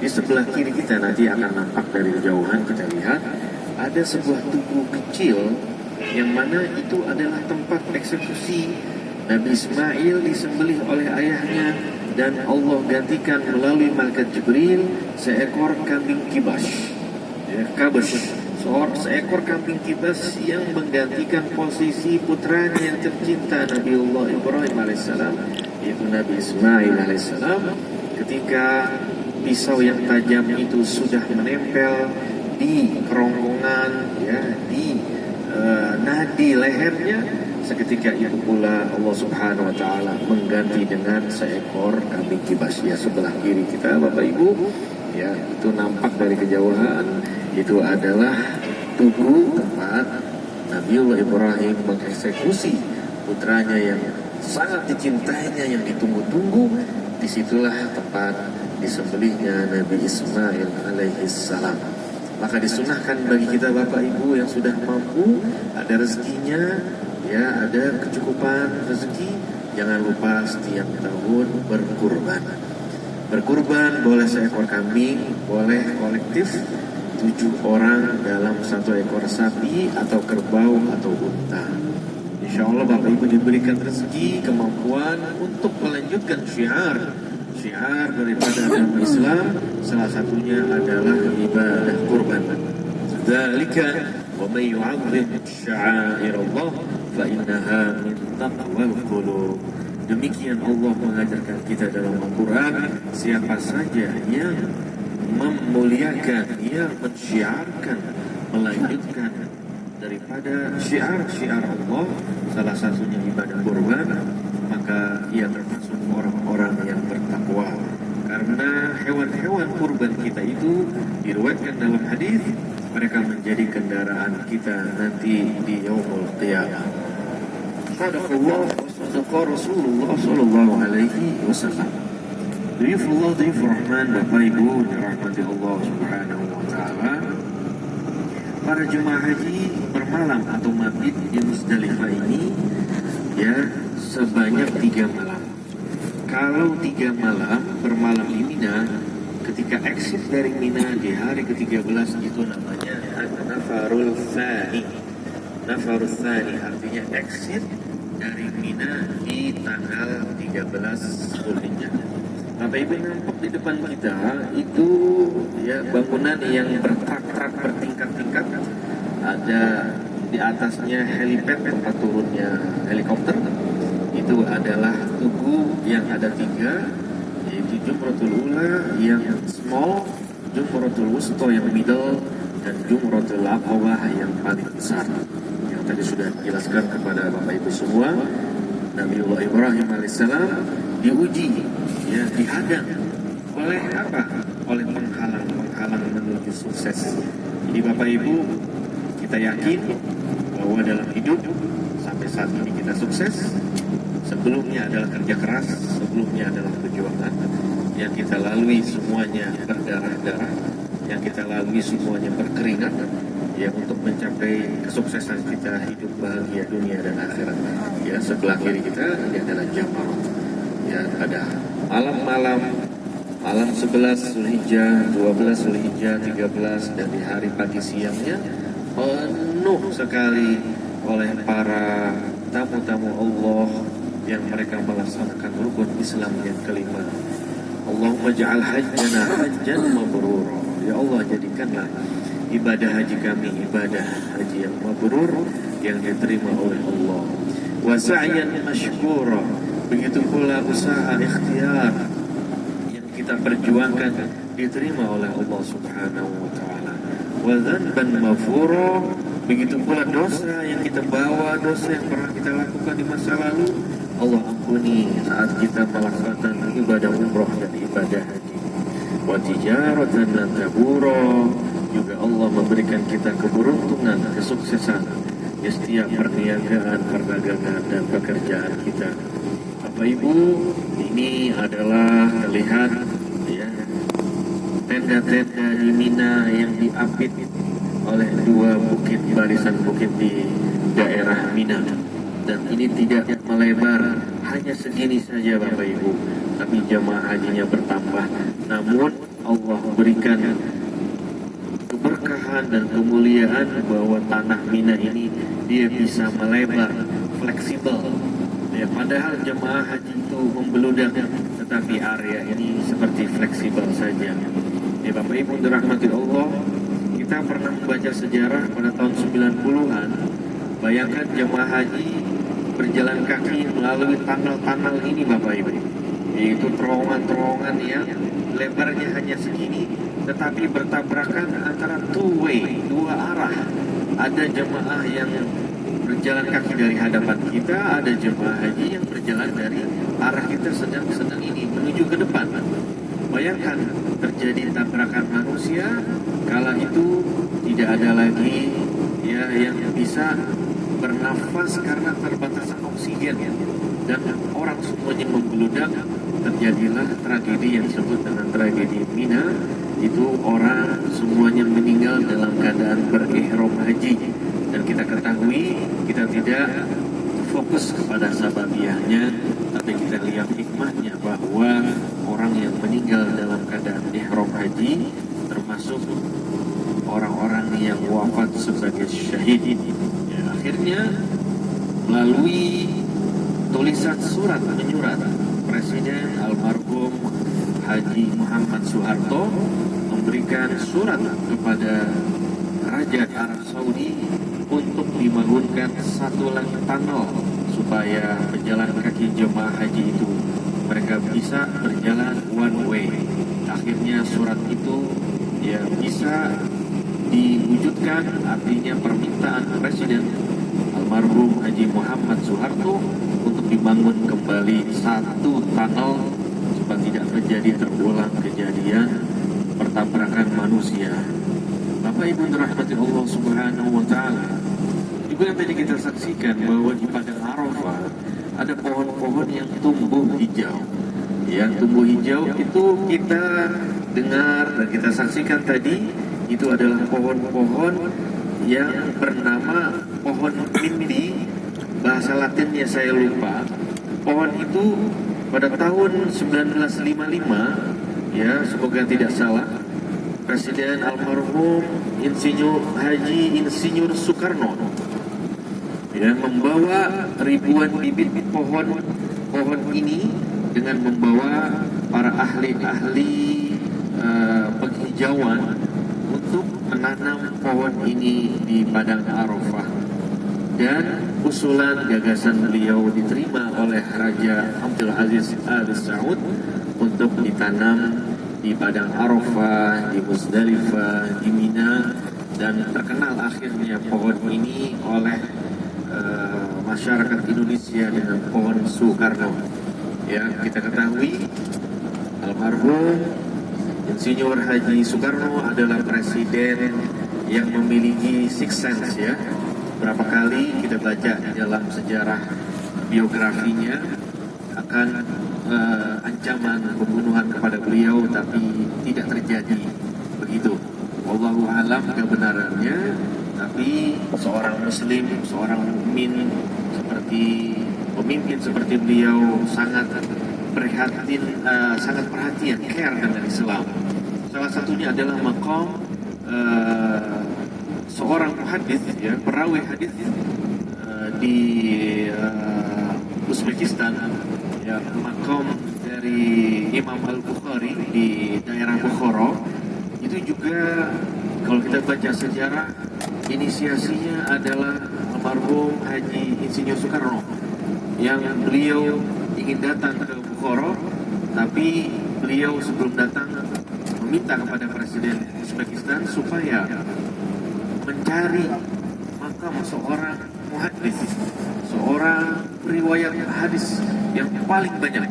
Di sebelah kiri kita nanti akan nampak dari jauhan, kita lihat ada sebuah tugu kecil yang mana itu adalah tempat eksekusi Nabi Ismail disembelih oleh ayahnya, dan Allah gantikan melalui malaikat Jibril seekor kambing kibas, seekor kambing kibas yang menggantikan posisi putranya yang tercinta Nabiullah Ibrahim alaihissalam, yaitu Nabi Ismail alaihissalam. Ketika pisau yang tajam itu sudah menempel di kerongkongan, di nadi lehernya, seketika itu pula Allah Subhanahu wa taala mengganti dengan seekor kambing kibas. Ya, sebelah kiri kita Bapak Ibu, ya, itu nampak dari kejauhan, itu adalah tugu tempat Nabiullah Ibrahim mengeksekusi putranya yang sangat dicintainya, yang ditunggu-tunggu. Disitulah tempat disembelihnya Nabi Ismail alaihissalam. Maka disunahkan bagi kita Bapak Ibu yang sudah mampu, ada rezekinya, ya, ada kecukupan rezeki, jangan lupa setiap tahun berkurban. Berkurban boleh seekor kambing, boleh kolektif 7 orang dalam 1 ekor sapi atau kerbau atau unta. Insya Allah Bapak Ibu diberikan rezeki, kemampuan untuk melanjutkan syiar daripada agama Islam. Salah satunya adalah ibadah kurban. Dzalika wa may yu'azzim sya'airallah fa innaha min taqwal qulub. Demikian Allah mengajarkan kita dalam Al-Quran, siapa saja yang memuliakan, yang mensyiarkan, melanjutkan daripada syiar Allah, salah satunya ibadah kurban, maka ia termasuk orang-orang yang bertakwa. Karena hewan-hewan kurban kita itu diriwayatkan dalam hadis, mereka menjadi kendaraan kita nanti di yaumul qiyamah. Sadaqallah wa sadaqa Rasulullah sallallahu alaihi wasallam. Dhifullah, dhifur rahman, Bapak Ibu dirahmati Allah Subhanahu wa taala. Para jemaah haji bermalam atau mabit di Musdalifah ini, ya, sebanyak 3 malam. Kalau 3 malam bermalam di Mina, ketika exit dari Mina di hari ke-13 itu namanya Nafarul Thani. Nafarul Thani artinya exit dari Mina di tanggal 13 Zulhijjah. Bapak Ibu nampak di depan kita itu, ya, bangunan yang bertrak-trak bertingkat-tingkat. Ada di atasnya helipad tempat turunnya helikopter. Itu adalah tugu yang ada 3, yaitu Jumratul Ula yang small, Jumratul Wusta yang middle, dan Jumratul Aqabah yang paling besar. Yang tadi sudah dijelaskan kepada Bapak Ibu semua, Nabiullah Ibrahim alaihissalam diuji, ya, dihadang oleh apa? Oleh penghalang menuju sukses. Jadi Bapak Ibu, kita yakin bahwa dalam hidup sampai saat ini kita sukses. Sebelumnya adalah kerja keras, sebelumnya adalah perjuangan. Yang kita lalui semuanya berdarah-darah, yang kita lalui semuanya berkeringat, ya, untuk mencapai kesuksesan kita hidup bahagia dunia dan akhirat. Ya, sebelah kiri kita ini adalah Jamarat. Ya, pada malam 11 Zulhijjah, 12 Zulhijjah, 13, dan di hari pagi siangnya penuh sekali oleh para tamu-tamu Allah yang mereka melaksanakan rukun Islam yang kelima. Allahumma ja'al hajjana hajjan mabrur. Ya Allah, jadikanlah ibadah haji kami ibadah haji yang mabrur, yang diterima oleh Allah. Wa sa'yan mashkura. Begitu pula usaha ikhtiar yang kita perjuangkan diterima oleh Allah Subhanahu wa taala. Wa dzanban maghfura. Begitu pula dosa yang kita bawa, dosa yang pernah kita lakukan di masa lalu, Allah ampuni saat kita melaksanakan ibadah umroh dan ibadah haji. Wa tijaratan lan tabura. Juga Allah memberikan kita keberuntungan, kesuksesan di setiap perniagaan, perdagangan, dan pekerjaan kita. Bapak Ibu, ini adalah terlihat, ya, tenda-tenda di Mina yang diapit oleh 2 bukit, barisan bukit di daerah Mina. Dan ini tidak melebar hanya segini saja Bapak Ibu, tapi jamaah hajinya bertambah. Namun Allah berikan keberkahan dan kemuliaan bahwa tanah Mina ini dia bisa melebar, fleksibel. Ya, padahal jemaah haji itu membeludak, tetapi area ini seperti fleksibel saja. Ya Bapak Ibu dirahmati Allah, kita pernah membaca sejarah pada tahun 90-an. Bayangkan jemaah haji berjalan kaki melalui tunnel-tunnel ini Bapak Ibu, yaitu terowongan-terowongan yang lebarnya hanya segini, tetapi bertabrakan antara two-way, dua arah. Ada jemaah yang berjalan kaki dari hadapan kita, ada jemaah haji yang berjalan dari arah kita sedang ini menuju ke depan. Bayangkan terjadi tabrakan manusia, kala itu tidak ada lagi ya yang bisa bernafas karena terbatasan oksigen dan orang semuanya membeludak. Terjadilah tragedi yang disebut dengan tragedi Mina. Itu orang semuanya meninggal dalam keadaan berihram haji. Dan kita ketahui, kita tidak fokus kepada sababiahnya, tapi kita lihat hikmahnya bahwa orang yang meninggal dalam keadaan ihram haji termasuk orang-orang yang wafat sebagai syahid. Ya, akhirnya melalui tulisan surat menyurat, Presiden almarhum Haji Muhammad Soeharto memberikan surat kepada Raja Arab Saudi untuk dibangunkan satu lagi tunnel supaya pejalan kaki jemaah haji itu mereka bisa berjalan one way. Akhirnya surat itu ya bisa diwujudkan, artinya permintaan Presiden almarhum Haji Muhammad Soeharto untuk dibangun kembali satu tunnel supaya tidak terjadi terulang kejadian pertabrakan manusia. Bapak Ibu dirahmati Allah Subhanahu wa taala. Juga yang tadi kita saksikan bahwa di padang Arafah ada pohon-pohon yang tumbuh hijau. Yang tumbuh hijau itu kita dengar dan kita saksikan tadi, itu adalah pohon-pohon yang bernama pohon mimpi. Bahasa Latinnya saya lupa. Pohon itu pada tahun 1955, ya semoga tidak salah, Presiden almarhum Insinyur Soekarno ya membawa ribuan bibit pohon ini dengan membawa para ahli-ahli penghijauan untuk menanam pohon ini di padang Arafah. Dan usulan gagasan beliau diterima oleh Raja Abdul Aziz Al Saud untuk ditanam di padang Arafah, di Muzdalifah, di Mina, dan terkenal akhirnya pohon ini oleh masyarakat Indonesia dengan pohon Soekarno. Ya, kita ketahui almarhum Insinyur Haji Soekarno adalah presiden yang memiliki sixth sense ya. Berapa kali kita baca di dalam sejarah biografinya akan ancaman pembunuhan kepada beliau, tapi tidak terjadi begitu. Wallahu alam kebenarannya, tapi seorang muslim, seorang mukmin seperti pemimpin seperti beliau sangat prihatin, sangat perhatian, care dengan Islam. Salah satunya adalah maqam seorang muhaddits ya, perawi hadis di Uzbekistan ya, maqam dari Imam Al-Bukhari di daerah Bukhara. Itu juga kalau kita baca sejarah, inisiasinya adalah almarhum Haji Insinyur Soekarno, yang beliau ingin datang ke Bukhara, tapi beliau sebelum datang meminta kepada Presiden Uzbekistan supaya mencari makam seorang muhaddits, seorang riwayat hadis yang paling banyak.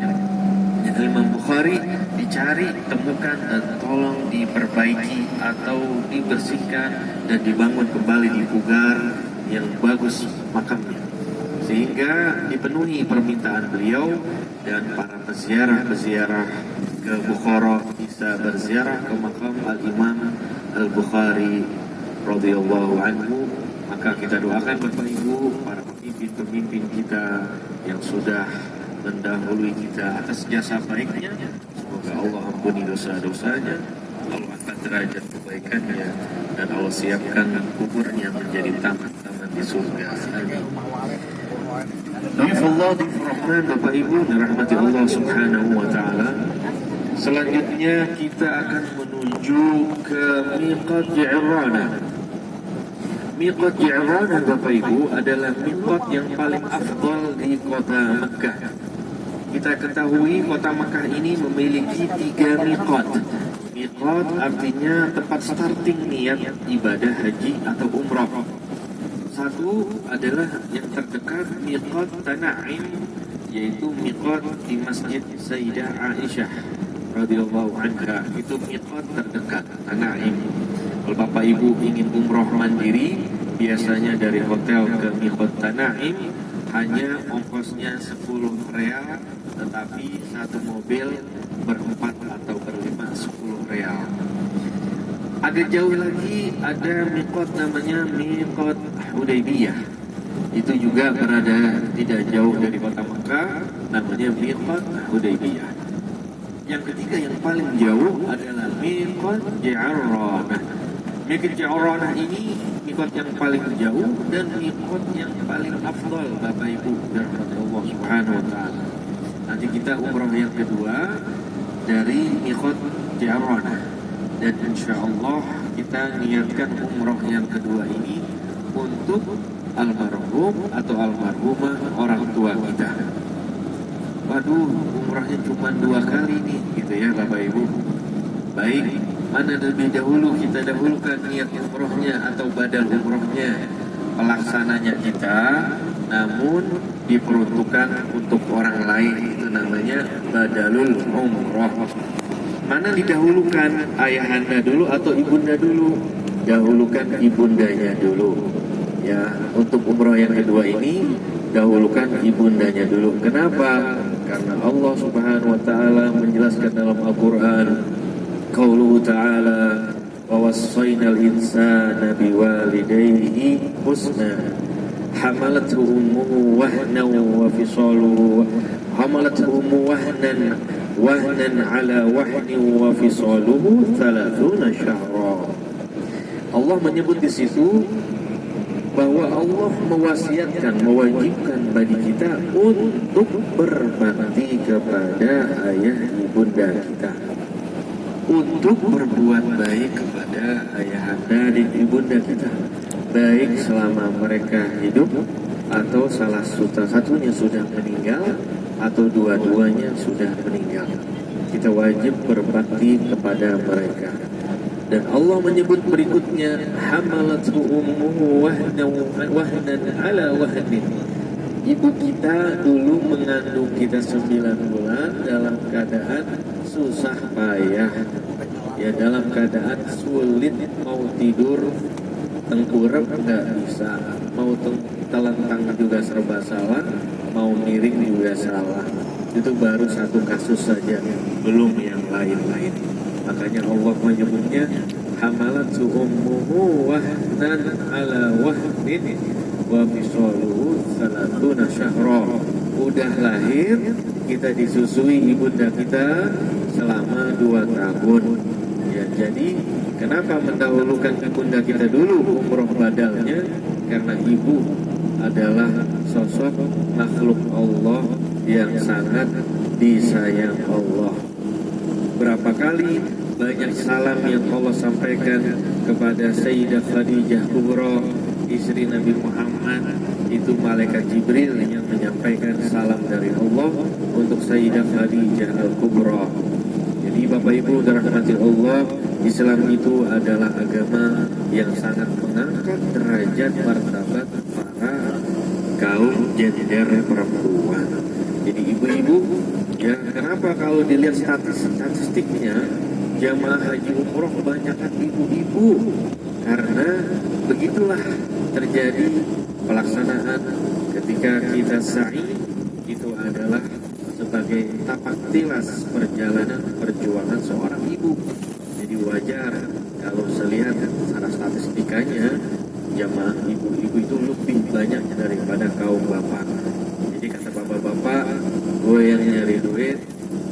Imam Bukhari dicari, temukan, dan tolong diperbaiki atau dibersihkan dan dibangun kembali di Pugar yang bagus makamnya, sehingga dipenuhi permintaan beliau dan para peziarah-peziarah ke Bukhara bisa berziarah ke makam Al-Imam Al-Bukhari radhiyallahu anhu. Maka kita doakan Bapak Ibu, para pemimpin-pemimpin kita yang sudah mendahului kita atas jasa baiknya, semoga Allah ampuni dosa-dosanya, Allah angkat derajat kebaikannya, dan Allah siapkan kuburnya menjadi taman-taman di surga. Amin. Alhamdulillah, Rahman, Bapak Ibu dirahmati Allah Subhanahu wa Ta'ala. Selanjutnya kita akan menuju ke Miqat Ji'rana. Miqat Ji'rana, Bapak Ibu, adalah miqat yang paling afdal di kota Mekah. Kita ketahui kota Mekah ini memiliki 3 miqat. Miqat artinya tempat starting niat ibadah haji atau umrah. Satu adalah yang terdekat, miqat Tana'im, yaitu miqat di Masjid Sayyidah Aisyah radhiyallahu anha. Itu miqat terdekat, Tana'im. Kalau Bapak Ibu ingin umroh mandiri, biasanya dari hotel ke miqat Tana'im hanya ongkosnya 10 real, tetapi satu mobil berempat atau berlima 10 real. Agak jauh lagi ada miqat namanya miqat Hudaybiyah. Itu juga berada tidak jauh dari kota Mekah, namanya miqat Hudaybiyah. Yang ketiga yang paling jauh adalah miqat Ji'rana. Miqat Ji'rana ini miqat yang paling jauh dan miqat yang paling afdal, Bapak Ibu dan Allah Subhanahu wa Ta'ala. Nanti kita umrah yang kedua dari miqat Ji'rana. Dan insya Allah kita niatkan umroh yang kedua ini untuk almarhum atau almarhumah orang tua kita. Waduh, umrohnya cuma 2 kali nih, gitu ya Bapak Ibu. Baik, mana lebih dahulu kita dahulukan niat umrohnya atau badal umrohnya? Pelaksananya kita, namun diperuntukkan untuk orang lain, itu namanya badalul umroh. Mana didahulukan, ayahanda dulu atau ibunda dulu? Dahulukan ibundanya dulu. Ya, untuk umroh yang kedua ini dahulukan ibundanya dulu. Kenapa? Karena Allah Subhanahu wa Ta'ala menjelaskan dalam Al-Qur'an, qauluhu ta'ala wa wassaynal insana biwalidayhi husna hamalathu ummuhu wahnan wa fisaluhu hamalathu ummuhu wahnan ala wahnin wa fisaluhu 30 syahra. Allah menyebut di situ bahwa Allah mewasiatkan, mewajibkan bagi kita untuk berbakti kepada ayah ibunda kita, untuk berbuat baik kepada ayahanda dan ibunda kita, baik selama mereka hidup atau salah satunya sudah meninggal atau dua-duanya sudah meninggal. Kita wajib berbakti kepada mereka. Dan Allah menyebut berikutnya, hamalathu ummuhu wahnan ala wahnin. Ibu kita dulu mengandung kita 9 bulan dalam keadaan susah payah, ya, dalam keadaan sulit, mau tidur tengkurap nggak bisa, mau telentang juga serba salah, mau miring juga salah. Itu baru satu kasus saja, belum yang lain-lain. Makanya Allah menyebutnya hamalathu ummuhu wahnan ala wahnin wa fisaluhu 30 syahra. Udah lahir, kita disusui ibunda kita selama 2 tahun. Ya, jadi kenapa mendahulukan ibunda kita dulu umroh badalnya? Karena ibu adalah sosok makhluk Allah yang sangat disayang Allah. Berapa kali banyak salam yang Allah sampaikan kepada Sayyidah Khadijah Kubra, istri Nabi Muhammad. Itu malaikat Jibril yang menyampaikan salam dari Allah untuk Sayyidah Khadijah Al-Kubra. Jadi Bapak Ibu dirahmati Allah, Islam itu adalah agama yang sangat mengangkat derajat martabat para kaum gender perempuan. Jadi ibu-ibu, ya, kenapa kalau dilihat statistiknya jamaah haji umroh kebanyakan ibu-ibu? Karena begitulah terjadi pelaksanaan ketika kita sa'i, itu adalah sebagai tapak tilas perjalanan perjuangan seorang ibu. Jadi wajar kalau selihat secara statistikanya jamaah ibu-ibu itu lebih banyak daripada kaum bapak. Jadi kata bapak-bapak, gue yang nyari duit,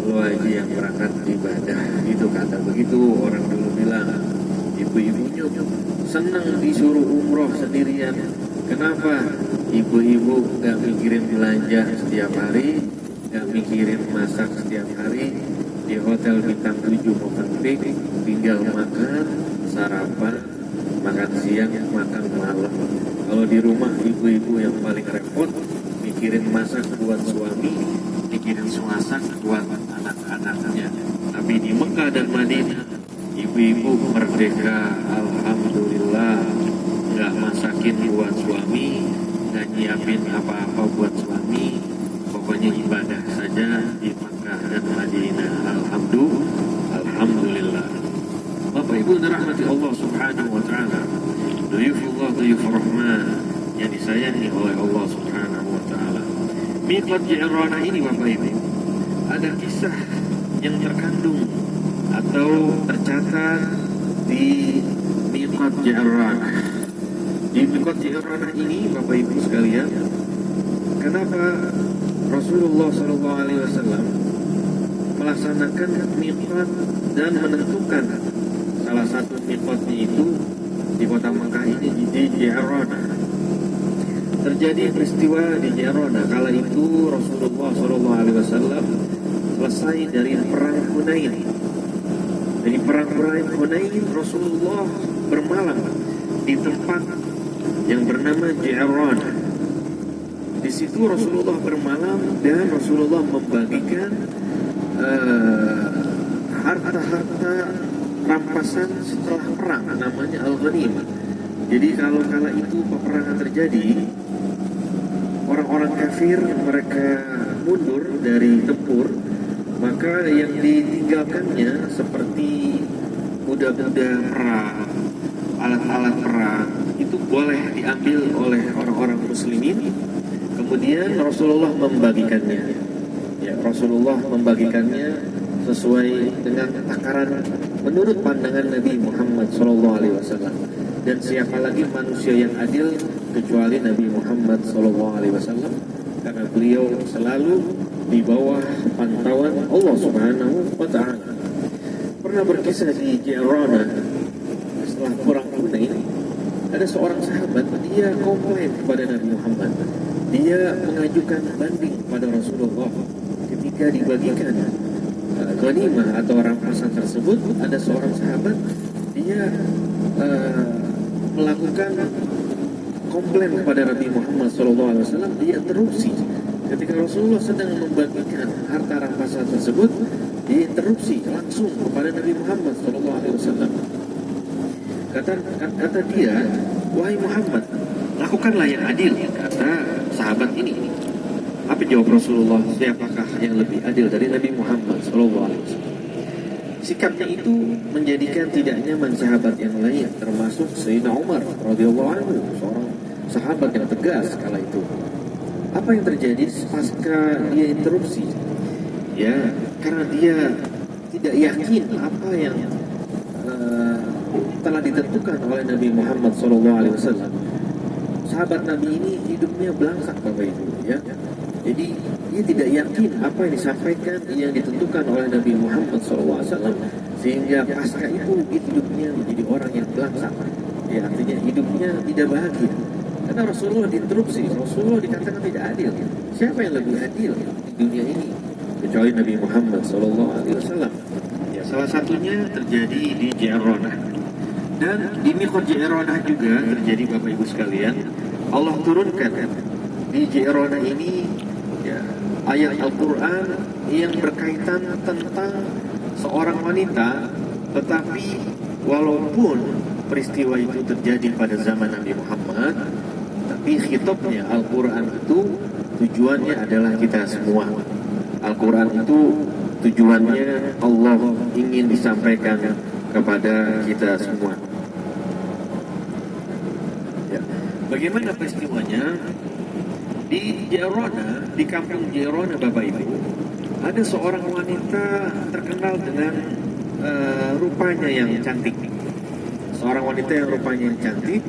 lo aja yang berangkat ibadah. Itu kata begitu orang dulu bilang, ibu-ibunya senang disuruh umroh sendirian. Kenapa? Ibu-ibu gak mikirin belanja setiap hari, gak mikirin masak setiap hari. Di hotel bintang 7 Movenpick tinggal makan, sarapan, makan siang, makan malam. Kalau di rumah ibu-ibu yang paling repot, mikirin masak buat suami, mikirin masak buat anak-anaknya. Tapi di Mekah dan Madinah, ibu-ibu merdeka, alhamdulillah. Nggak masakin buat suami, nggak nyiapin apa-apa buat suami, pokoknya ibadah saja di Mekah dan Madinah. Alhamdulillah. Bapak Ibu dirahmati Allah Subhanahu wa taala, duyufullah duyufur rahman yang disayangi oleh Allah Subhanahu wa taala. Miqat Ji'rana ini Bapak Ibu, ada kisah yang terkandung atau tercatat di Miqat Ji'rana. Di Miqat Ji'rana ini Bapak Ibu sekalian, kenapa Rasulullah SAW melaksanakan miqat dan menentukan salah satu miqatnya itu di kota Mekah ini di Ji'rana. Terjadi peristiwa di Ji'rana kala itu Rasulullah SAW selesai dari perang Hunain. Dari perang Hunain Rasulullah bermalam di tempat yang bernama Ji'rana. Di situ Rasulullah bermalam dan Rasulullah membagikan harta-harta rampasan setelah perang, namanya al-ghanimah. Jadi kalau kala itu peperangan terjadi, orang-orang kafir mereka mundur dari tempur, maka yang ditinggalkannya seperti kuda-kuda perang, alat-alat perang itu boleh diambil oleh orang-orang muslimin. Kemudian Rasulullah membagikannya. Ya, Rasulullah membagikannya sesuai dengan takaran menurut pandangan Nabi Muhammad SAW. Dan siapa lagi manusia yang adil kecuali Nabi Muhammad SAW, karena beliau selalu di bawah pantauan Allah Subhanahu wa taala. Pernah berkisah di Ji'rana setelah perang Hunain, ada seorang sahabat, dia komplain kepada Nabi Muhammad. Dia mengajukan banding pada Rasulullah ketika dibagikan ghanimah atau rampasan tersebut. Ada seorang sahabat, dia melakukan komplain kepada Nabi Muhammad SAW. Dia interupsi ketika Rasulullah sedang membagikan harta rampasan tersebut. Dia interupsi langsung kepada Nabi Muhammad SAW. Kata dia, wahai Muhammad, lakukanlah yang adil. Kata sahabat ini. Apa jawab Rasulullah? Siapakah yang lebih adil dari Nabi Muhammad SAW? Sikapnya itu menjadikan tidak nyaman sahabat yang lain, termasuk Sayyidina Umar radhiyallahu anhu, seorang sahabat yang tegas kala itu. Apa yang terjadi pasca dia interupsi? Ya, karena dia tidak yakin apa yang telah ditentukan oleh Nabi Muhammad SAW. Sahabat Nabi ini hidupnya belangsak Bapak Ibu, ya. Jadi dia tidak yakin apa yang disampaikan, yang ditentukan oleh Nabi Muhammad SAW, sehingga pasca itu hidupnya menjadi orang yang belangsak. Ya, artinya hidupnya tidak bahagia. Karena Rasulullah diinterupsi, Rasulullah dikatakan tidak adil. Siapa yang lebih adil di dunia ini kecuali Nabi Muhammad SAW? Ya, salah satunya terjadi di Ji'rana. Dan di Miqat Ji'rana juga terjadi Bapak Ibu sekalian. Allah turunkan di Ji'rana ini ya, ayat Al-Quran yang berkaitan tentang seorang wanita. Tetapi walaupun peristiwa itu terjadi pada zaman Nabi Muhammad, tapi khitabnya Al-Quran itu tujuannya adalah kita semua. Al-Quran itu tujuannya Allah ingin disampaikan kepada kita semua. Ya. Bagaimana peristiwanya? Di Ji'rana, di kampung Ji'rana Bapak Ibu, ada seorang wanita terkenal dengan rupanya yang cantik. Seorang wanita yang rupanya yang cantik,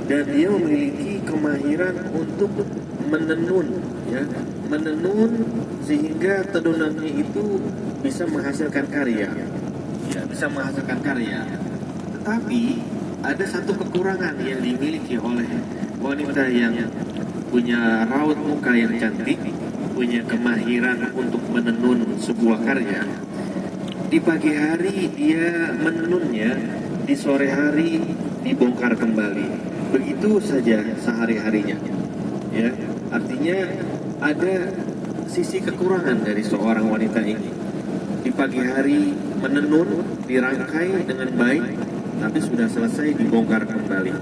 dan dia memiliki kemahiran untuk menenun, ya, menenun sehingga tenunannya itu bisa menghasilkan karya. Ya, bisa menghasilkan karya. Tetapi ada satu kekurangan yang dimiliki oleh wanita yang punya raut muka yang cantik, punya kemahiran untuk menenun sebuah karya. Di pagi hari dia menenunnya, di sore hari dibongkar kembali. Begitu saja sehari-harinya. Ya, artinya ada sisi kekurangan dari seorang wanita ini. Di pagi hari menenun, dirangkai dengan baik, tapi sudah selesai dibongkar kembali.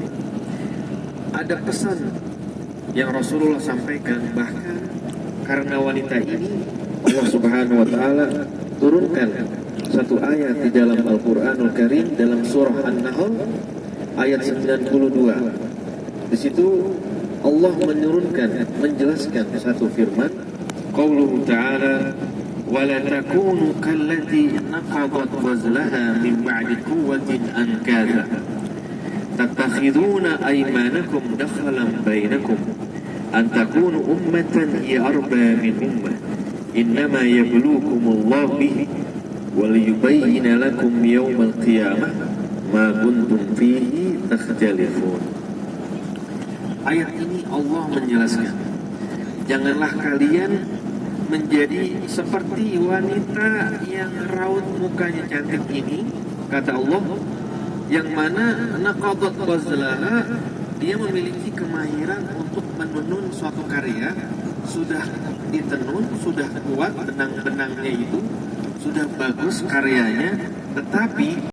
Ada pesan yang Rasulullah sampaikan, bahkan karena wanita ini Allah Subhanahu wa taala turunkan satu ayat di dalam Al-Qur'anul Karim dalam surah An-Nahl ayat 92. Di situ Allah menjelaskan satu firman, qauluhu ta'ala وَلَا تَكُونُوا كَالَّتِي نَقَضَتْ غَزْلَهَا مِنْ بَعْدِ قُوَّةٍ أَنْكَاثًا تَتَّخِذُونَ أَيْمَانَكُمْ دَخَلًا بَيْنَكُمْ أَنْ تَكُونُوا أُمَّةً هِيَ أَرْبَى مِنْ أُمَّةٍ إِنَّمَا يَبْلُوكُمُ اللَّهُ بِهِ وَلِيُبَيِّنَ لَكُمْ يَوْمَ الْقِيَامَةِ مَا كُنْتُمْ فِيهِ تَخْتَلِفُونَ. Ayat ini Allah menjelaskan, janganlah kalian menjadi seperti wanita yang raut mukanya cantik ini, kata Allah, yang mana naqadat ghazlaha, dia memiliki kemahiran untuk menenun suatu karya, sudah ditenun, sudah kuat benang-benangnya itu, sudah bagus karyanya, tetapi